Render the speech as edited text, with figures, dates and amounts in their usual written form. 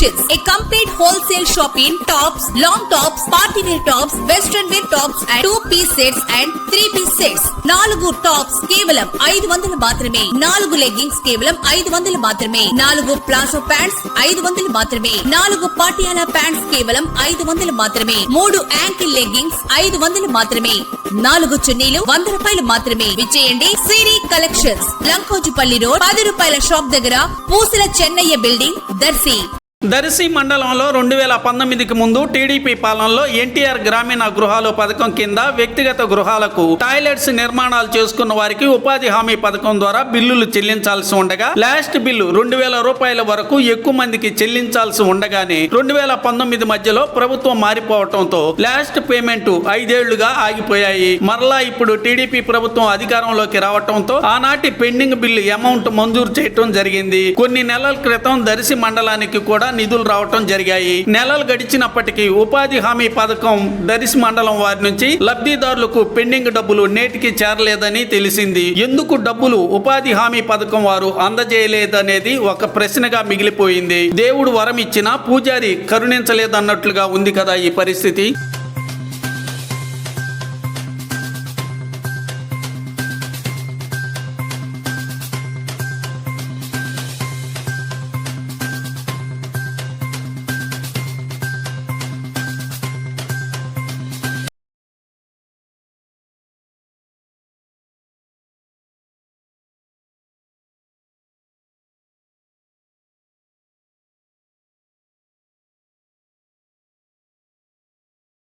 Collections, a complete wholesale shop in tops, long tops, party wear tops, western wear tops and 2-piece sets and 3-piece sets. 4 tops కేవలం 500 మాత్రమే. 4 leggings కేవలం 500 మాత్రమే. 4 palazzo pants 500 మాత్రమే. 4 Patiala pants కేవలం 500 మాత్రమే. 3 ankle leggings 500 మాత్రమే. 4 చున్నీలు 100 రూపాయలు మాత్రమే. విచ్చేయండి సిరి కలెక్షన్స్, లంకోజుపల్లి రోడ్, 10 రూపాయల షాప్ దగ్గర, పూసల చెన్నయ్య బిల్డింగ్, దర్శి. దర్శి మండలంలో 2019కి ముందు టీడీపీ పాలనలో ఎన్టీఆర్ గ్రామీణ గృహాలు పథకం కింద వ్యక్తిగత గృహాలకు టాయిలెట్స్ నిర్మాణాలు చేసుకున్న వారికి ఉపాధి హామీ పథకం ద్వారా బిల్లులు చెల్లించాల్సి ఉండగా లాస్ట్ బిల్లు 2000 రూపాయల వరకు ఎక్కువ మందికి చెల్లించాల్సి ఉండగానే 2019 మధ్యలో ప్రభుత్వం మారిపోవడంతో లాస్ట్ పేమెంట్ 5 ఏళ్లుగా ఆగిపోయాయి. మరలా ఇప్పుడు టీడీపీ ప్రభుత్వం అధికారంలోకి రావడంతో ఆనాటి పెండింగ్ బిల్లు అమౌంట్ మంజూరు చేయడం జరిగింది. కొన్ని నెలల క్రితం దర్శి మండలానికి కూడా నిధులు రావటం జరిగాయి. నెలలు గడిచినప్పటికీ ఉపాధి హామీ పథకం దర్శి మండలం వారి నుంచి లబ్ధిదారులకు పెండింగ్ డబ్బులు నేటికి చేరలేదని తెలిసింది. ఎందుకు డబ్బులు ఉపాధి హామీ పథకం వారు అందజేయలేదనేది ఒక ప్రశ్నగా మిగిలిపోయింది. దేవుడు వరం ఇచ్చినా పూజారి కరుణించలేదన్నట్లుగా ఉంది కదా ఈ పరిస్థితి.